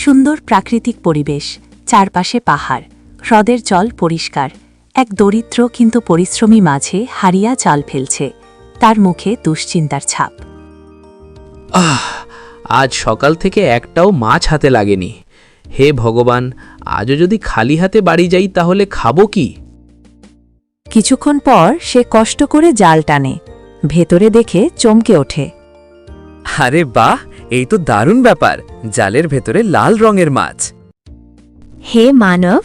সুন্দর প্রাকৃতিক পরিবেশ, চারপাশে পাহাড়, হ্রদের জল পরিষ্কার। এক দরিদ্র কিন্তু পরিশ্রমী মাঝে হারিয়া জাল ফেলছে, তার মুখে দুশ্চিন্তার ছাপ। আজ সকাল থেকে একটাও মাছ হাতে লাগেনি। হে ভগবান, আজও যদি খালি হাতে বাড়ি যাই তাহলে খাবো কি? কিছুক্ষণ পর সে কষ্ট করে জাল টানে, ভেতরে দেখে চমকে ওঠে। আরে বাহ, এই তো দারুণ ব্যাপার! জালের ভেতরে লাল রঙের মাছ। হে মানব,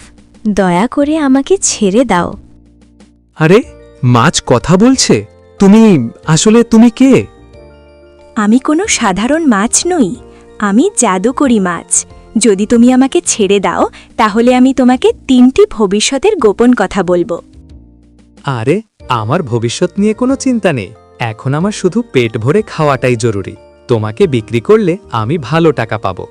দয়া করে আমাকে ছেড়ে দাও। আরে, মাছ কথা বলছে? তুমি কে? আমি কোনো সাধারণ মাছ নই, আমি জাদুকরি মাছ। যদি তুমি আমাকে ছেড়ে দাও তাহলে আমি তোমাকে 3টি ভবিষ্যতের গোপন কথা বলবো। আরে, আমার ভবিষ্যৎ নিয়ে কোনো চিন্তা নেই। এখন আমার শুধু পেট ভরে খাওয়াটাই জরুরি। তোমাকে বিক্রি করলে আমি ভালো টাকা পাবো।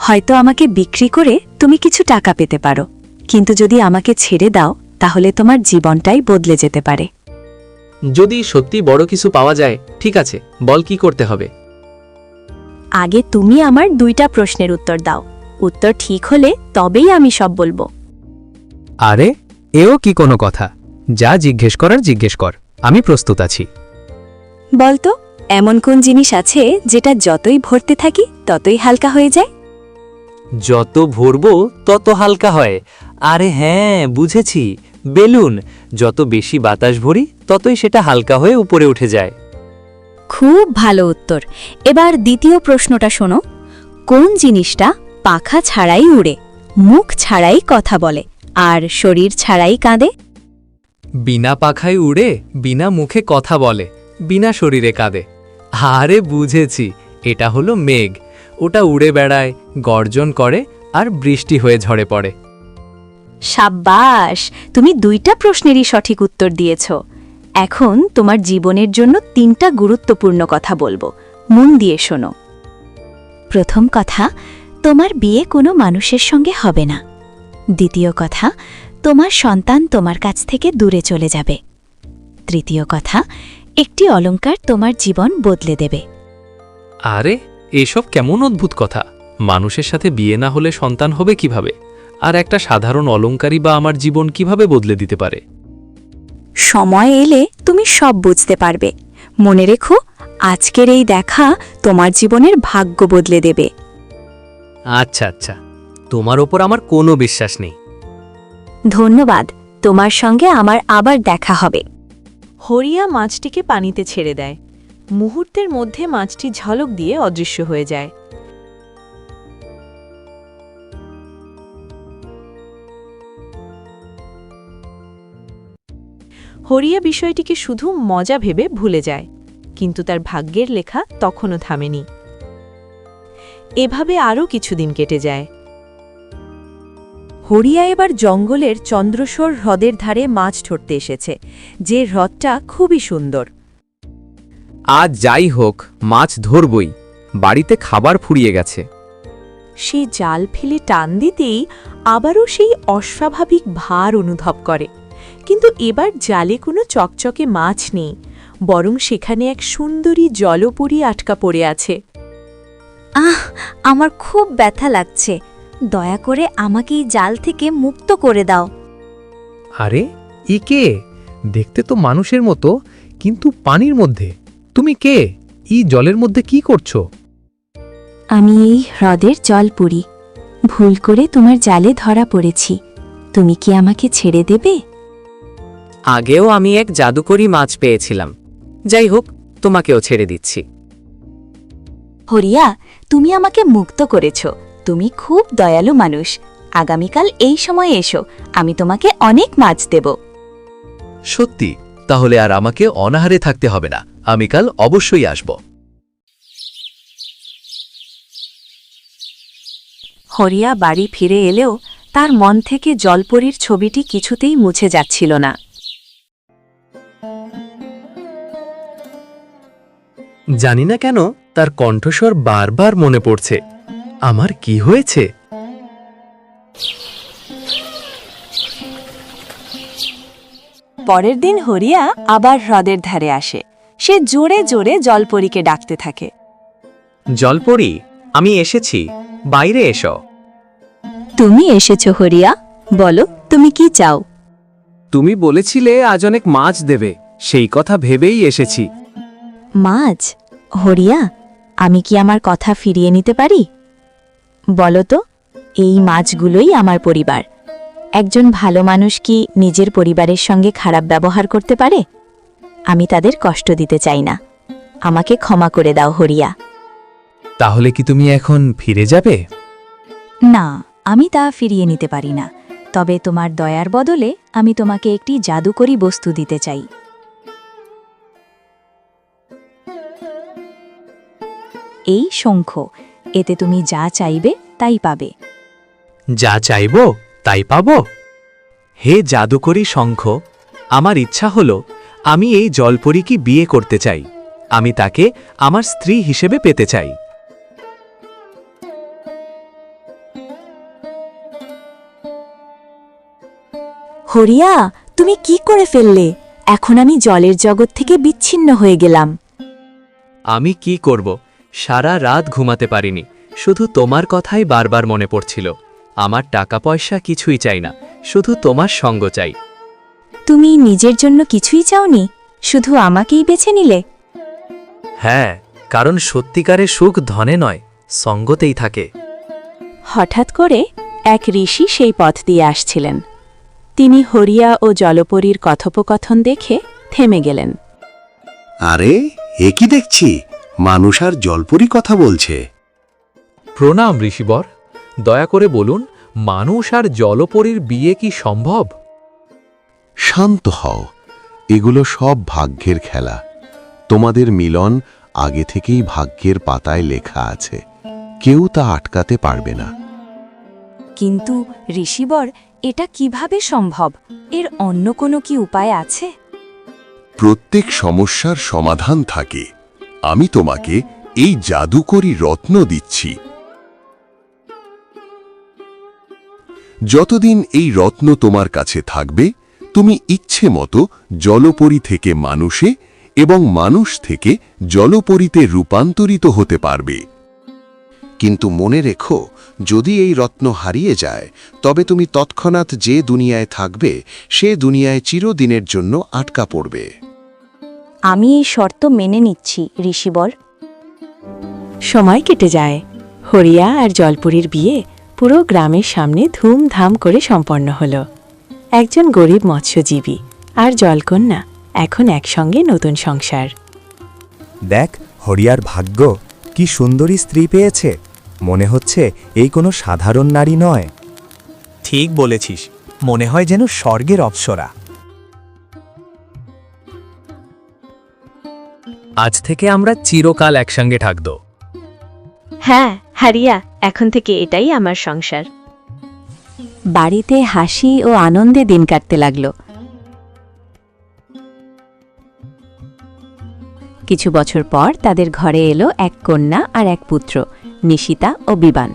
হয়তো আমাকে বিক্রি করে তুমি কিছু টাকা পেতে পারো, কিন্তু যদি আমাকে ছেড়ে দাও তাহলে তোমার জীবনটাই বদলে যেতে পারে। যদি সত্যি বড় কিছু পাওয়া যায়, ঠিক আছে, বল কি করতে হবে। আগে তুমি আমার 2টা প্রশ্নের উত্তর দাও। উত্তর ঠিক হলে তবেই আমি সব বলবো। আরে, এও কি কোনো কথা? যা জিজ্ঞেস করার জিজ্ঞেস কর, আমি প্রস্তুত আছি। বলতো, এমন কোন জিনিস আছে যেটা যতই ভরতে থাকি ততই হালকা হয়ে যায়? যত ভরবো তত হালকা হয়। আরে হ্যাঁ, বুঝেছি, বেলুন। যত বেশি বাতাস ভরি ততই সেটা হালকা হয়ে উপরে উঠে যায়। খুব ভালো উত্তর। এবার দ্বিতীয় প্রশ্নটা শোনো। কোন জিনিসটা পাখা ছাড়াই উড়ে, মুখ ছাড়াই কথা বলে, আর শরীর ছাড়াই কাঁদে? বিনা পাখায় উড়ে, বিনা মুখে কথা বলে, বিনা শরীরে কাঁদে। আরে বুঝেছি, এটা হলো মেঘ। ওটা উড়ে বেড়ায়, গর্জন করে, আর বৃষ্টি হয়ে ঝরে পড়ে। সাব্বাস, তুমি 2টা প্রশ্নেরই সঠিক উত্তর দিয়েছ। এখন তোমার জীবনের জন্য 3টা গুরুত্বপূর্ণ কথা বলবো, মন দিয়ে শোনো। প্রথম কথা, তোমার বিয়ে কোনো মানুষের সঙ্গে হবে না। দ্বিতীয় কথা, তোমার সন্তান তোমার কাছ থেকে দূরে চলে যাবে। তৃতীয় কথা, একটি অলংকার তোমার জীবন বদলে দেবে। আরে, এসব কেমন অদ্ভুত কথা! মানুষের সাথে বিয়ে না হলে সন্তান হবে কিভাবে? আর একটা সাধারণ অলংকারী বা আমার জীবন কিভাবে বদলে দিতে পারে? সময় এলে তুমি সব বুঝতে পারবে। মনে রেখো, আজকের এই দেখা তোমার জীবনের ভাগ্য বদলে দেবে। আচ্ছা আচ্ছা, তোমার ওপর আমার কোনো বিশ্বাস নেই। ধন্যবাদ, তোমার সঙ্গে আমার আবার দেখা হবে। হরিয়া মাছটিকে পানিতে ছেড়ে দেয়। মুহূর্তের মধ্যে মাছটি ঝলক দিয়ে অদৃশ্য হয়ে যায়। হরিয়া বিষয়টিকে শুধু মজা ভেবে ভুলে যায়, কিন্তু তার ভাগ্যের লেখা তখনও থামেনি। এভাবে আরও কিছুদিন কেটে যায়। হরিয়া এবার জঙ্গলের চন্দ্রসর হ্রদের ধারে মাছ ধরতে এসেছে, যে হ্রদটা খুবই সুন্দর। আজ যাই হোক, মাছ ধরবই। বাড়িতে খাবার ফুরিয়ে গেছে। সে জাল ফেলে টান দিতেই আবারও সেই অস্বাভাবিক ভার অনুভব করে, কিন্তু এবার জালে কোনো চকচকে মাছ নেই, বরং সেখানে এক সুন্দরী জলপরী আটকা পড়ে আছে। আমার খুব ব্যথা লাগছে, দয়া করে আমাকে এই জাল থেকে মুক্ত করে দাও। আরে, ই কে? দেখতে তো মানুষের মতো, কিন্তু পানির মধ্যে। তুমি কে? এই জলের মধ্যে কি করছো? আমি এই হ্রদের জলপুরি। ভুল করে তোমার জালে ধরা পড়েছি। তুমি কি আমাকে ছেড়ে দেবে? আগেও আমি এক জাদুকরি মাছ পেয়েছিলাম। যাই হোক, তোমাকেও ছেড়ে দিচ্ছি। হরিয়া, তুমি আমাকে মুক্ত করেছ। তুমি খুব দয়ালু মানুষ। আগামীকাল এই সময়ে এসো, আমি তোমাকে অনেক মাছ দেব। সত্যি? তাহলে আর আমাকে অনাহারে থাকতে হবে না, আমি কাল অবশ্যই আসব। হরিয়া বাড়ি ফিরে এলেও তার মন থেকে জলপরীর ছবিটি কিছুতেই মুছে যাচ্ছিল না। জানি না কেন তার কণ্ঠস্বর বারবার মনে পড়ছে। আমার কি হয়েছে? পরের দিন হরিয়া আবার হ্রদের ধারে আসে। সে জোরে জোরে জলপরীকে ডাকতে থাকে। জলপরি, আমি এসেছি। বাইরে এসো। তুমি এসেছো হরিয়া, বলো তুমি কি চাও? তুমি বলেছিলে আজ অনেক মাছ দেবে, সেই কথা ভেবেই এসেছি। মাছ? হরিয়া, আমি কি আমার কথা ফিরিয়ে নিতে পারি? বলো তো, এই মাছগুলোই আমার পরিবার। একজন ভালো মানুষ কি নিজের পরিবারের সঙ্গে খারাপ ব্যবহার করতে পারে? আমি তাদের কষ্ট দিতে চাই না। আমাকে ক্ষমা করে দাও হরিয়া। তাহলে কি তুমি এখন ফিরে যাবে? না, আমি তা ফিরিয়ে নিতে পারি না। তবে তোমার দয়ার বদলে আমি তোমাকে একটি জাদুকরী বস্তু দিতে চাই। এই শঙ্খ, এতে তুমি যা চাইবে তাই পাবে। যা চাইব তাই পাব? হে জাদুকরী শঙ্খ, আমার ইচ্ছা হলো আমি এই জলপরীকে বিয়ে করতে চাই। আমি তাকে আমার স্ত্রী হিসেবে পেতে চাই। হরিয়া, তুমি কি করে ফেললে? এখন আমি জলের জগৎ থেকে বিচ্ছিন্ন হয়ে গেলাম। আমি কি করব? সারা রাত ঘুমাতে পারিনি, শুধু তোমার কথাই বারবার মনে পড়ছিল। আমার টাকা পয়সা কিছুই চাই না, শুধু তোমার সঙ্গ চাই। তুমি নিজের জন্য কিছুই চাওনি, শুধু আমাকেই বেছে নিলে। হ্যাঁ, কারণ সত্যিকারের সুখ ধনে নয়, সঙ্গতেই থাকে। হঠাৎ করে এক ঋষি সেই পথ দিয়ে আসছিলেন। তিনি হরিয়া ও জলপরীর কথোপকথন দেখে থেমে গেলেন। আরে, এ কি দেখছি? মানুষ আর জলপরি কথা বলছে। প্রণাম ঋষিবর, দয়া করে বলুন, মানুষ আর জলপরীর বিয়ে কি সম্ভব? শান্ত হও, এগুলো সব ভাগ্যের খেলা। তোমাদের মিলন আগে থেকেই ভাগ্যের পাতায় লেখা আছে, কেউ তা আটকাতে পারবে না। কিন্তু ঋষিবর, এটা কিভাবে সম্ভব? এর অন্য কোনো কি উপায় আছে? প্রত্যেক সমস্যার সমাধান থাকে। আমি তোমাকে এই জাদুকরী রত্ন দিচ্ছি। যতদিন এই রত্ন তোমার কাছে থাকবে, তুমি ইচ্ছে মতো জলপরী থেকে মানুষে এবং মানুষ থেকে জলপরীতে রূপান্তরিত হতে পারবে। কিন্তু মনে রেখো, যদি এই রত্ন হারিয়ে যায়, তবে তুমি তৎক্ষণাৎ যে দুনিয়ায় থাকবে সে দুনিয়ায় চিরদিনের জন্য আটকা পড়বে। আমি এই শর্ত মেনে নিচ্ছি ঋষিবর। সময় কেটে যায়। হরিয়া আর জলপরীর বিয়ে পুরো গ্রামের সামনে ধুমধাম করে সম্পন্ন হল। একজন গরিব মৎস্যজীবী আর জলকন্যা এখন একসঙ্গে নতুন সংসার। দেখ, হরিয়ার ভাগ্য, কি সুন্দরী স্ত্রী পেয়েছে। মনে হচ্ছে এই কোনো সাধারণ নারী নয়। ঠিক বলেছিস, মনে হয় যেন স্বর্গের অপ্সরা। আজ থেকে আমরা চিরকাল একসঙ্গে থাকব। হ্যাঁ হারিয়া, এখন থেকে এটাই আমার সংসার। বাড়িতে হাসি ও আনন্দে দিন কাটতে লাগল। কিছু বছর পর তাদের ঘরে এলো এক কন্যা আর এক পুত্র, নিশিতা ও বিবান।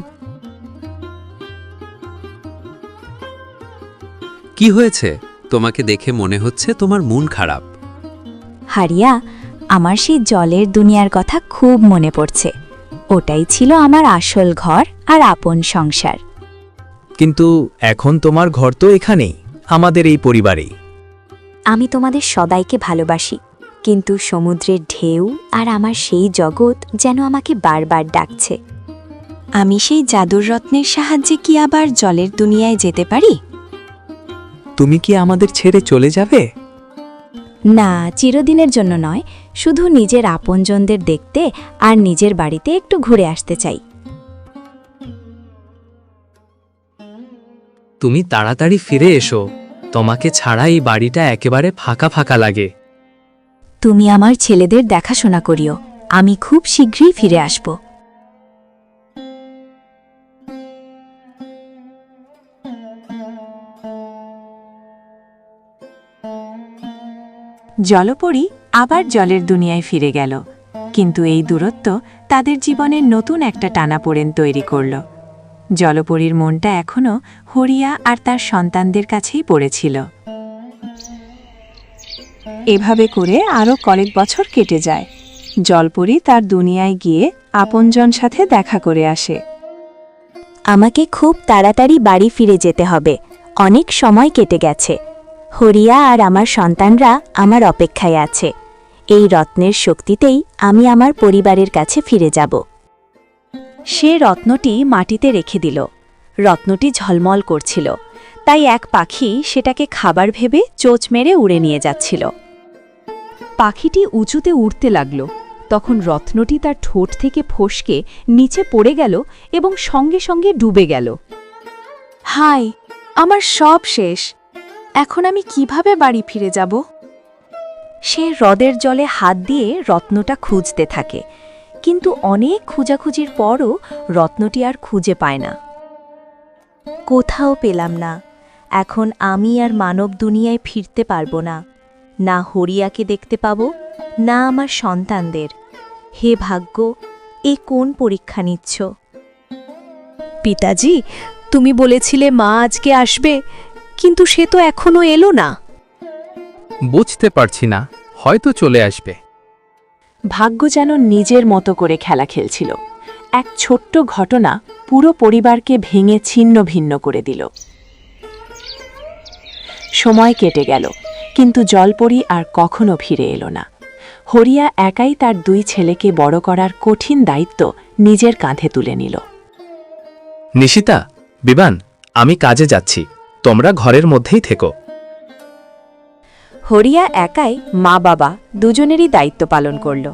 কি হয়েছে? তোমাকে দেখে মনে হচ্ছে তোমার মন খারাপ। হারিয়া, আমার সেই জলের দুনিয়ার কথা খুব মনে পড়ছে। ওটাই ছিল আমার আসল ঘর আর আপন সংসার। কিন্তু এখন তোমার ঘর তো এখানেই, আমাদের এই পরিবারেই। আমি তোমাদের সবাইকে ভালোবাসি, কিন্তু সমুদ্রের ঢেউ আর আমার সেই জগৎ যেন আমাকে বারবার ডাকছে। আমি সেই জাদুর রত্নের সাহায্যে কি আবার জলের দুনিয়ায় যেতে পারি? তুমি কি আমাদের ছেড়ে চলে যাবে? না, চিরদিনের জন্য নয়, শুধু নিজের আপনজনদের দেখতে আর নিজের বাড়িতে একটু ঘুরে আসতে চাই। তুমি তাড়াতাড়ি ফিরে এসো, তোমাকে ছাড়া এই বাড়িটা একেবারে ফাঁকা ফাঁকা লাগে। তুমি আমার ছেলেদের দেখাশোনা করিও, আমি খুব শীঘ্রই ফিরে আসব। জলপরী আবার জলের দুনিয়ায় ফিরে গেল, কিন্তু এই দূরত্ব তাদের জীবনের নতুন একটা টানাপোড়েন তৈরি করল। জলপরীর মনটা এখনও হরিয়া আর তার সন্তানদের কাছেই পড়েছিল। এভাবে করে আরও কয়েক বছর কেটে যায়। জলপরী তার দুনিয়ায় গিয়ে আপনজন সাথে দেখা করে আসে। আমাকে খুব তাড়াতাড়ি বাড়ি ফিরে যেতে হবে, অনেক সময় কেটে গেছে। হরিয়া আর আমার সন্তানরা আমার অপেক্ষায় আছে। এই রত্নের শক্তিতেই আমি আমার পরিবারের কাছে ফিরে যাব। সে রত্নটি মাটিতে রেখে দিল। রত্নটি ঝলমল করছিল, তাই এক পাখি সেটাকে খাবার ভেবে চোঁচ মেরে উড়ে নিয়ে যাচ্ছিল। পাখিটি উঁচুতে উড়তে লাগল। তখন রত্নটি তার ঠোঁট থেকে ফসকে নিচে পড়ে গেল এবং সঙ্গে সঙ্গে ডুবে গেল। হায়, আমার সব শেষ। এখন আমি কিভাবে বাড়ি ফিরে যাব? সে হ্রদের জলে হাত দিয়ে রত্নটা খুঁজতে থাকে, কিন্তু অনেক খোঁজাখুঁজির পরও রত্নটি আর খুঁজে পায় না। কোথাও পেলাম না। এখন আমি আর মানব দুনিয়ায় ফিরতে পারবো না। না হরিয়াকে দেখতে পাবো, না আমার সন্তানদের। হে ভাগ্য, এ কোন পরীক্ষা নিচ্ছ? পিতাজি, তুমি বলেছিলে মা আজকে আসবে, কিন্তু সে তো এখনো এলো না। বুঝতে পারছি না, হয়তো চলে আসবে। ভাগ্য যেন নিজের মতো করে খেলা খেলছিল। এক ছোট্ট ঘটনা পুরো পরিবারকে ভেঙে ছিন্ন ভিন্ন করে দিল। সময় কেটে গেল, কিন্তু জলপরী আর কখনো ফিরে এলো না। হরিয়া একাই তার 2 ছেলেকে বড় করার কঠিন দায়িত্ব নিজের কাঁধে তুলে নিল। নিশিতা, বিবান, আমি কাজে যাচ্ছি, তোমরা ঘরের মধ্যেই থেকো। হরিয়া একাই মা বাবা দুজনেরই দায়িত্ব পালন করল।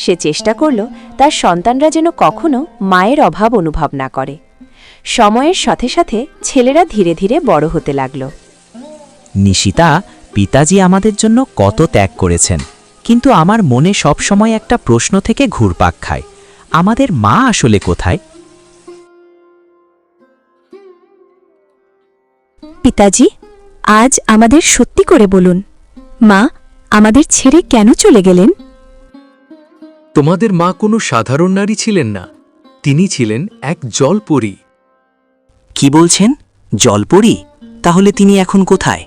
সে চেষ্টা করল তার সন্তানরা যেন কখনো মায়ের অভাব অনুভব না করে। সময়ের সাথে সাথে ছেলেরা ধীরে ধীরে বড় হতে লাগল। নিশিতা, পিতাজি আমাদের জন্য কত ত্যাগ করেছেন, কিন্তু আমার মনে সবসময় একটা প্রশ্ন থেকে ঘুরপাক খায়, আমাদের মা আসলে কোথায়? পিতাজি, আজ আমাদের সত্যি করে বলুন, মা আমাদের ছেড়ে কেন চলে গেলেন? তোমাদের মা কোনো সাধারণ নারী ছিলেন না, তিনি ছিলেন এক জলপরী। কি বলছেন? জলপরী? তাহলে তিনি এখন কোথায়?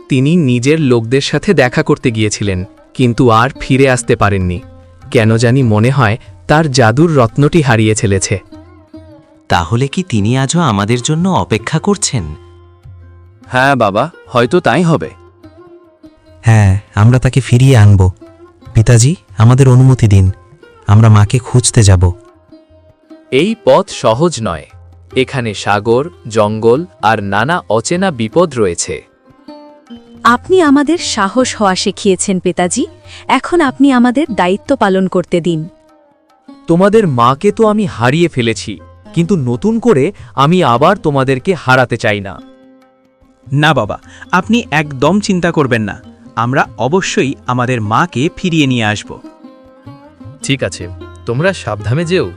তিনি নিজের লোকদের সাথে দেখা করতে গিয়েছিলেন, কিন্তু আর ফিরে আসতে পারেননি। কেন জানি মনে হয় তার জাদুর রত্নটি হারিয়ে ফেলেছে। তাহলে কি তিনি আজও আমাদের জন্য অপেক্ষা করছেন? হ্যাঁ বাবা, হয়তো তাই হবে। হ্যাঁ, আমরা তাকে ফিরিয়ে আনব। পিতাজি, আমাদের অনুমতি দিন, আমরা মাকে খুঁজতে যাব। এই পথ সহজ নয়, এখানে সাগর, জঙ্গল আর নানা অচেনা বিপদ রয়েছে। আপনি আমাদের সাহস হওয়া শিখিয়েছেন পিতাজি, এখন আপনি আমাদের দায়িত্ব পালন করতে দিন। তোমাদের মাকে তো আমি হারিয়ে ফেলেছি, কিন্তু নতুন করে আমি আবার তোমাদেরকে হারাতে চাই না। না বাবা, আপনি একদম চিন্তা করবেন না, আমরা অবশ্যই আমাদের মাকে ফিরিয়ে নিয়ে আসব। ঠিক আছে, তোমরা সাবধানে যেও।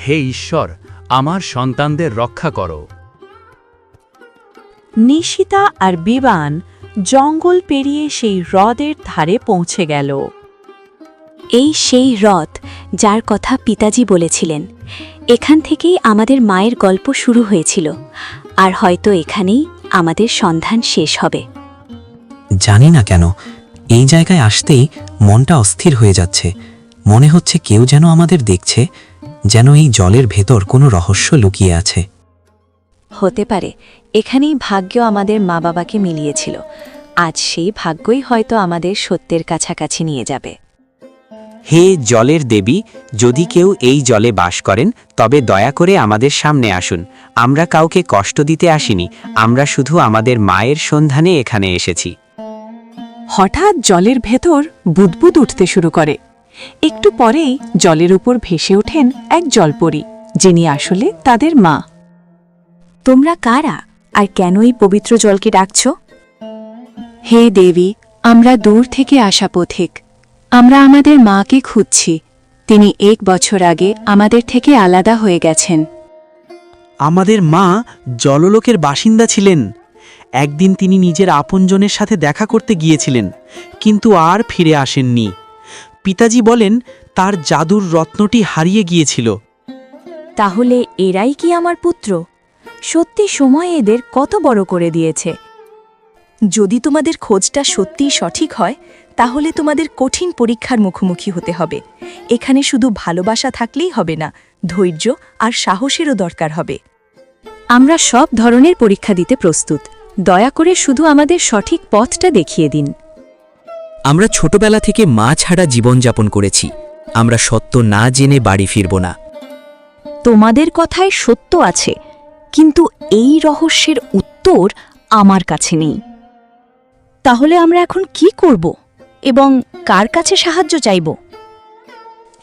হে ঈশ্বর, আমার সন্তানদের রক্ষা করো। নিশিতা আর বিবান জঙ্গল পেরিয়ে সেই হ্রদের ধারে পৌঁছে গেল। এই সেই হ্রদ যার কথা পিতাজি বলেছিলেন। এখান থেকেই আমাদের মায়ের গল্প শুরু হয়েছিল, আর হয়তো এখানেই আমাদের সন্ধান শেষ হবে। জানি না কেন এই জায়গায় আসতেই মনটা অস্থির হয়ে যাচ্ছে। মনে হচ্ছে কেউ যেন আমাদের দেখছে, যেন এই জলের ভেতর কোনো রহস্য লুকিয়ে আছে। হতে পারে এখানেই ভাগ্য আমাদের মা বাবাকে মিলিয়েছিল। আজ সেই ভাগ্যই হয়তো আমাদের সত্যের কাছাকাছি নিয়ে যাবে। হে জলের দেবী, যদি কেউ এই জলে বাস করেন তবে দয়া করে আমাদের সামনে আসুন। আমরা কাউকে কষ্ট দিতে আসিনি, আমরা শুধু আমাদের মায়ের সন্ধানে এখানে এসেছি। হঠাৎ জলের ভেতর বুদবুদ উঠতে শুরু করে। একটু পরেই জলের উপর ভেসে ওঠেন এক জলপরী, যিনি আসলে তাদের মা। তোমরা কারা আর কেন এই পবিত্র জলকে ডাকছ? হে দেবী, আমরা দূর থেকে আসা পথিক। আমরা আমাদের মাকে খুঁজছি। তিনি 1 বছর আগে আমাদের থেকে আলাদা হয়ে গেছেন। আমাদের মা জললোকের বাসিন্দা ছিলেন। একদিন তিনি নিজের আপনজনের সাথে দেখা করতে গিয়েছিলেন, কিন্তু আর ফিরে আসেননি। পিতাজি বলেন তার জাদুর রত্নটি হারিয়ে গিয়েছিল। তাহলে এরাই কি আমার পুত্র? সত্যি সময় এদের কত বড় করে দিয়েছে। যদি তোমাদের খোঁজটা সত্যিই সঠিক হয় তাহলে তোমাদের কঠিন পরীক্ষার মুখোমুখি হতে হবে। এখানে শুধু ভালোবাসা থাকলেই হবে না, ধৈর্য আর সাহসেরও দরকার হবে। আমরা সব ধরনের পরীক্ষা দিতে প্রস্তুত। দয়া করে শুধু আমাদের সঠিক পথটা দেখিয়ে দিন। আমরা ছোটবেলা থেকে মা ছাড়া জীবনযাপন করেছি। আমরা সত্য না জেনে বাড়ি ফিরব না। তোমাদের কথায় সত্য আছে, কিন্তু এই রহস্যের উত্তর আমার কাছে নেই। তাহলে আমরা এখন কি করব এবং কার কাছে সাহায্য চাইব?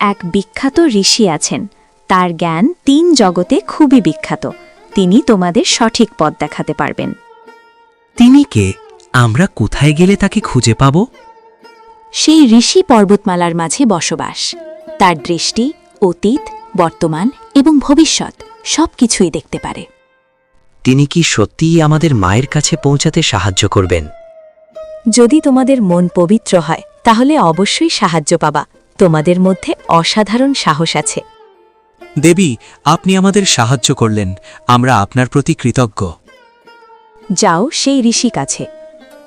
এক বিখ্যাত ঋষি আছেন, তার জ্ঞান 3 জগতে খুবই বিখ্যাত। তিনি তোমাদের সঠিক পথ দেখাতে পারবেন। তিনি কে? আমরা কোথায় গেলে তাকে খুঁজে পাব? সেই ঋষি পর্বতমালার মাঝে বসবাস। তার দৃষ্টি অতীত, বর্তমান এবং ভবিষ্যৎ সবকিছুই দেখতে পারে। তিনি কি সত্যিই আমাদের মায়ের কাছে পৌঁছাতে সাহায্য করবেন? যদি তোমাদের মন পবিত্র হয় তাহলে অবশ্যই সাহায্য পাবা। তোমাদের মধ্যে অসাধারণ সাহস আছে। দেবী, আপনি আমাদের সাহায্য করলেন। আমরা আপনার প্রতি কৃতজ্ঞ। যাও সেই ঋষি কাছে।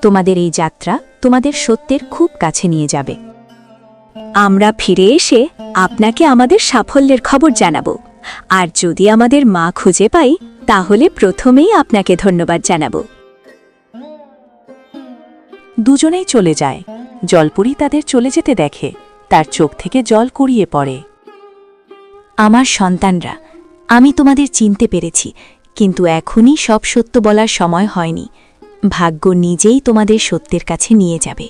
তোমাদের এই যাত্রা তোমাদের সত্যের খুব কাছে নিয়ে যাবে। আমরা ফিরে এসে আপনাকে আমাদের সাফল্যের খবর জানাবো। আর যদি আমাদের মা খুঁজে পাই তাহলে প্রথমেই আপনাকে ধন্যবাদ জানাবো। দুজনেই চলে যায়। জলপুরি তাদের চলে যেতে দেখে, তার চোখ থেকে জল গড়িয়ে পড়ে। আমার সন্তানরা, আমি তোমাদের চিনতে পেরেছি, কিন্তু এখনই সব সত্য বলার সময় হয়নি। ভাগ্য নিজেই তোমাদের সত্যের কাছে নিয়ে যাবে।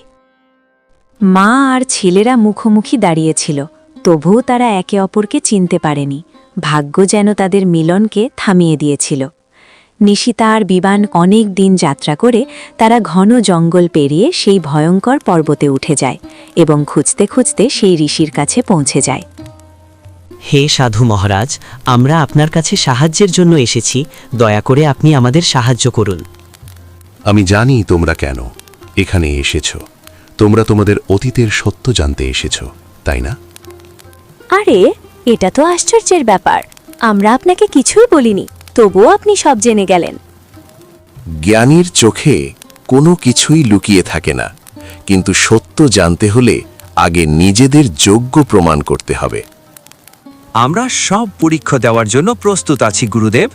মা আর ছেলেরা মুখোমুখি দাঁড়িয়েছিল, তবুও তারা একে অপরকে চিনতে পারেনি। ভাগ্য যেন তাদের মিলনকে থামিয়ে দিয়েছিল। নিশিতা আর বিবান অনেক দিন যাত্রা করে তারা ঘন জঙ্গল পেরিয়ে সেই ভয়ঙ্কর পর্বতে উঠে যায় এবং খুঁজতে খুঁজতে সেই ঋষির কাছে পৌঁছে যায়। হে সাধু মহারাজ, আমরা আপনার কাছে সাহায্যের জন্য এসেছি। দয়া করে আপনি আমাদের সাহায্য করুন। আমি জানি তোমরা কেন এখানে এসেছ। তোমরা তোমাদের অতীতের সত্য জানতে এসেছ, তাই না? আরে, এটা তো আশ্চর্যের ব্যাপার। আমরা আপনাকে কিছুই বলিনি, তবুও আপনি সব জেনে গেলেন। জ্ঞানীর চোখে কোনো কিছুই লুকিয়ে থাকে না, কিন্তু সত্য জানতে হলে আগে নিজেদের যোগ্য প্রমাণ করতে হবে। আমরা সব পরীক্ষা দেওয়ার জন্য প্রস্তুত আছি গুরুদেব।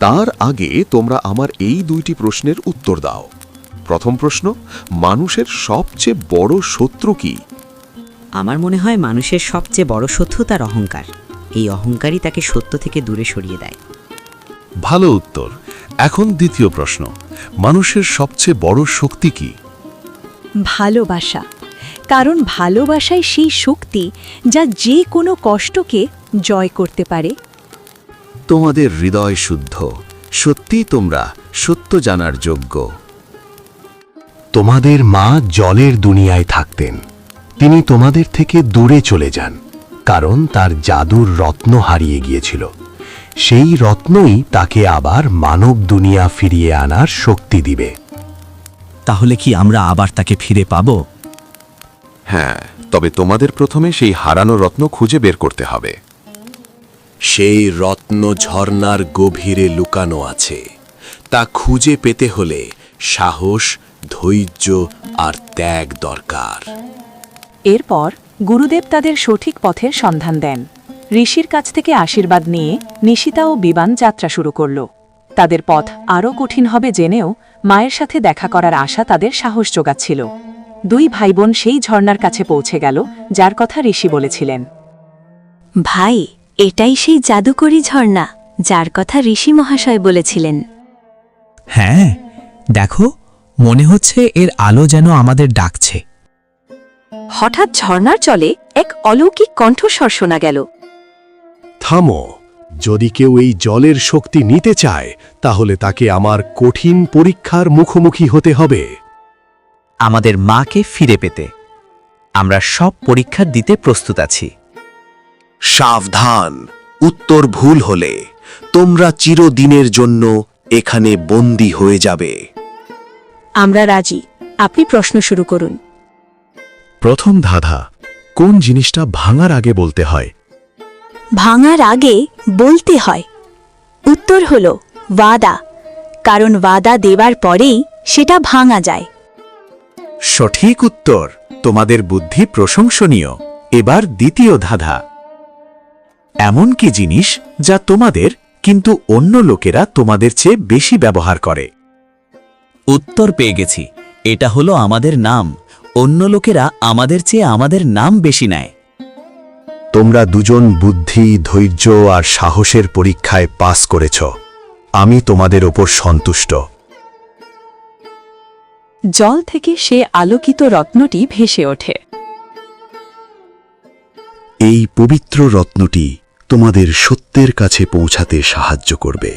তার আগে তোমরা আমার এই 2টি প্রশ্নের উত্তর দাও। প্রথম প্রশ্ন, মানুষের সবচেয়ে বড় শত্রু কি? আমার মনে হয় মানুষের সবচেয়ে বড় শত্রু তার অহংকার। এই অহংকারই তাকে সত্য থেকে দূরে সরিয়ে দেয়। ভালো উত্তর। এখন দ্বিতীয় প্রশ্ন, মানুষের সবচেয়ে বড় শক্তি কি? ভালোবাসা। কারণ ভালোবাসাই সেই শক্তি যা যে কোনো কষ্টকে জয় করতে পারে। তোমাদের হৃদয় শুদ্ধ, সত্যি তোমরা সত্য জানার যোগ্য। তোমাদের মা জলের দুনিয়ায় থাকতেন। তিনি তোমাদের থেকে দূরে চলে যান, কারণ তার জাদুর রত্ন হারিয়ে গিয়েছিল। সেই রত্নই তাকে আবার মানব দুনিয়া ফিরিয়ে আনার শক্তি দিবে। তাহলে কি আমরা আবার তাকে ফিরে পাব? হ্যাঁ, তবে তোমাদের প্রথমে সেই হারানো রত্ন খুঁজে বের করতে হবে। সেই রত্ন ঝর্ণার গভীরে লুকানো আছে। তা খুঁজে পেতে হলে সাহস, ধৈর্য আর ত্যাগ দরকার। এরপর গুরুদেব তাদের সঠিক পথের সন্ধান দেন। ঋষির কাছ থেকে আশীর্বাদ নিয়ে নিশিতা ও বিবান যাত্রা শুরু করল। তাদের পথ আরও কঠিন হবে জেনেও মায়ের সাথে দেখা করার আশা তাদের সাহস যোগাচ্ছিল। 2 ভাই বোন সেই ঝর্ণার কাছে পৌঁছে গেল যার কথা ঋষি বলেছিলেন। ভাই, এটাই সেই জাদুকরী ঝর্ণা যার কথা ঋষি মহাশয় বলেছিলেন। হ্যাঁ, দেখো, মনে হচ্ছে এর আলো যেন আমাদের ডাকছে। হঠাৎ ঝর্ণার জলে এক অলৌকিক কণ্ঠস্বর শোনা গেল। থামো, যদি কেউ এই জলের শক্তি নিতে চায় তাহলে তাকে আমার কঠিন পরীক্ষার মুখোমুখি হতে হবে। আমাদের মাকে ফিরে পেতে আমরা সব পরীক্ষা দিতে প্রস্তুত আছি। সাবধান, উত্তর ভুল হলে তোমরা চিরদিনের জন্য এখানে বন্দী হয়ে যাবে। আমরা রাজি, আপনি প্রশ্ন শুরু করুন। প্রথম ধাঁধা, কোন জিনিসটা ভাঙার আগে বলতে হয়? ভাঙার আগে বলতে হয়। উত্তর হল ওয়াদা, কারণ ওয়াদা দেওয়ার পরেই সেটা ভাঙা যায়। সঠিক উত্তর। তোমাদের বুদ্ধি প্রশংসনীয়। এবার দ্বিতীয় ধাঁধা। এমন কি জিনিস যা তোমাদের কিন্তু অন্য লোকেরা তোমাদের চেয়ে বেশি ব্যবহার করে? উত্তর পেয়ে গেছি। এটা হলো আমাদের নাম। অন্য লোকেরা আমাদের চেয়ে আমাদের নাম বেশি নেয়। তোমরা দুজন বুদ্ধি, ধৈর্য আর সাহসের পরীক্ষায় পাস করেছ। আমি তোমাদের ওপর সন্তুষ্ট। জল থেকে সে আলোকিত রত্নটি ভেসে ওঠে। এই পবিত্র রত্নটি তোমাদের সত্যের কাছে পৌঁছাতে সাহায্য করবে।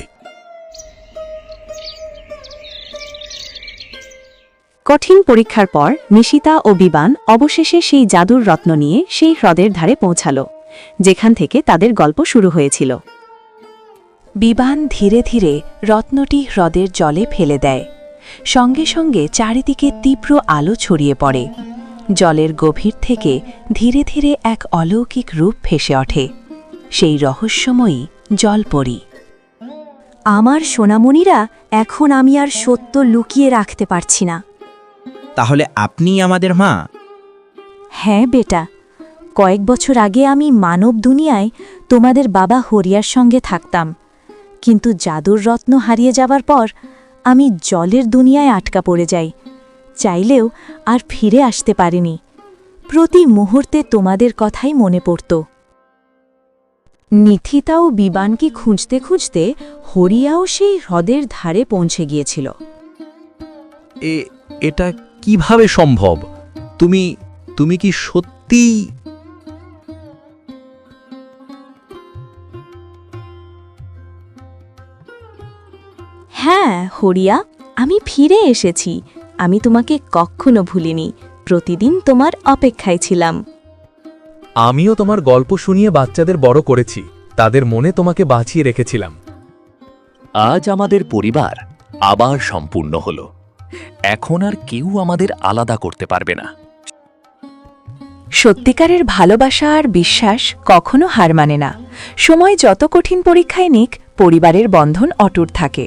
কঠিন পরীক্ষার পর নিশিতা ও বিবান অবশেষে সেই জাদুর রত্ন নিয়ে সেই হ্রদের ধারে পৌঁছাল, যেখান থেকে তাদের গল্প শুরু হয়েছিল। বিবান ধীরে ধীরে রত্নটি হ্রদের জলে ফেলে দেয়। সঙ্গে সঙ্গে চারিদিকে তীব্র আলো ছড়িয়ে পড়ে। জলের গভীর থেকে ধীরে ধীরে এক অলৌকিক রূপ ভেসে ওঠে, সেই রহস্যময়ী জলপরী। আমার সোনামণিরা, এখন আমি আর সত্য লুকিয়ে রাখতে পারছি না। তাহলে আপনি আমাদের মা? হ্যাঁ বেটা, কয়েক বছর আগে আমি মানব দুনিয়ায় তোমাদের বাবা হরিয়ার সঙ্গে থাকতাম, কিন্তু জাদুর রত্ন হারিয়ে যাবার পর আমি জলের দুনিয়ায় আটকা পড়ে যাই। চাইলেও আর ফিরে আসতে পারিনি। প্রতি মুহূর্তে তোমাদের কথাই মনে পড়ত। নিথিতা ও বিবানকে খুঁজতে খুঁজতে হরিয়াও সেই হ্রদের ধারে পৌঁছে গিয়েছিল। এটা কিভাবে সম্ভব? তুমি কি সত্যি? হ্যাঁ হরিয়া, আমি ফিরে এসেছি। আমি তোমাকে কখনো ভুলিনি। প্রতিদিন তোমার অপেক্ষায় ছিলাম। আমিও তোমার গল্প শুনিয়ে বাচ্চাদের বড় করেছি। তাদের মনে তোমাকে বাঁচিয়ে রেখেছিলাম। আজ আমাদের পরিবার আবার সম্পূর্ণ হলো। এখন আর কেউ আমাদের আলাদা করতে পারবে না। সত্যিকারের ভালোবাসা আর বিশ্বাস কখনো হার মানে না। সময় যত কঠিন পরীক্ষায় নিক, পরিবারের বন্ধন অটুট থাকে।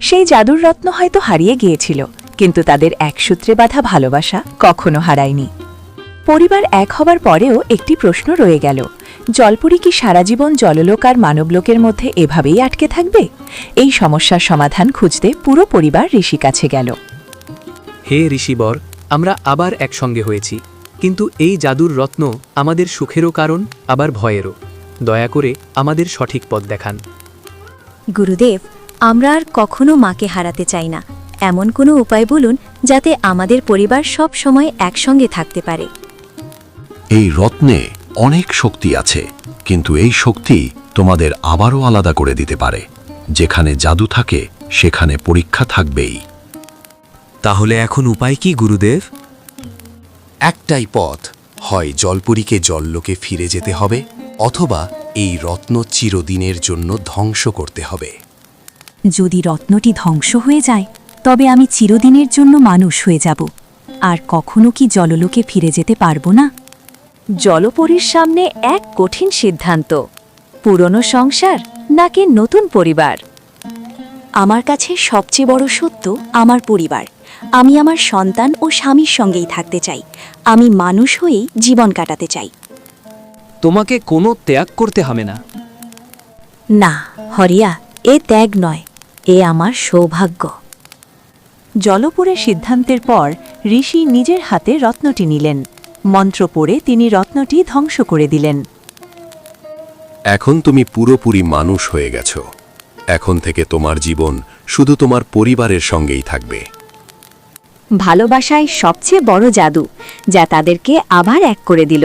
সেই জাদুর রত্ন হয়তো হারিয়ে গিয়েছিল, কিন্তু তাদের একসূত্রে বাঁধা ভালোবাসা কখনো হারায়নি। পরিবার এক হবার পরেও একটি প্রশ্ন রয়ে গেল, জলপুরি কি সারা জীবন জললোক আর মানবলোকের মধ্যে এভাবেই আটকে থাকবে? এই সমস্যার সমাধান খুঁজতে পুরো পরিবার ঋষি কাছে গেল। হে ঋষিবর, আমরা আবার একসঙ্গে হয়েছি, কিন্তু এই জাদুর রত্ন আমাদের সুখেরও কারণ, আবার ভয়েরও। দয়া করে আমাদের সঠিক পথ দেখান। গুরুদেব, আমরা আর কখনো মাকে হারাতে চাই না। এমন কোনো উপায় বলুন যাতে আমাদের পরিবার সব সময় একসঙ্গে থাকতে পারে। এই রত্নে অনেক শক্তি আছে, কিন্তু এই শক্তি তোমাদের আবারও আলাদা করে দিতে পারে। যেখানে জাদু থাকে সেখানে পরীক্ষা থাকবেই। তাহলে এখন উপায় কি গুরুদেব? একটাই পথ, হয় জলপুরীকে জললোকে ফিরে যেতে হবে, অথবা এই রত্ন চিরদিনের জন্য ধ্বংস করতে হবে। যদি রত্নটি ধ্বংস হয়ে যায়, তবে আমি চিরদিনের জন্য মানুষ হয়ে যাব। আর কখনো কি জললোকে ফিরে যেতে পারবো না? জলপরীর সামনে এক কঠিন সিদ্ধান্ত, পুরনো সংসার নাকি নতুন পরিবার। আমার কাছে সবচেয়ে বড় সত্য আমার পরিবার। আমি আমার সন্তান ও স্বামীর সঙ্গেই থাকতে চাই। আমি মানুষ হয়েই জীবন কাটাতে চাই। তোমাকে কোনো ত্যাগ করতে হবে না। না হরিয়া, এ ত্যাগ নয়, এ আমার সৌভাগ্য। জলপুরের সিদ্ধান্তের পর ঋষি নিজের হাতে রত্নটি নিলেন। মন্ত্র পড়ে তিনি রত্নটি ধ্বংস করে দিলেন। এখন তুমি পুরোপুরি মানুষ হয়ে গেছো। এখন থেকে তোমার জীবন শুধু তোমার পরিবারের সঙ্গেই থাকবে। ভালোবাসায় সবচেয়ে বড় জাদু, যা তাদেরকে আবার এক করে দিল।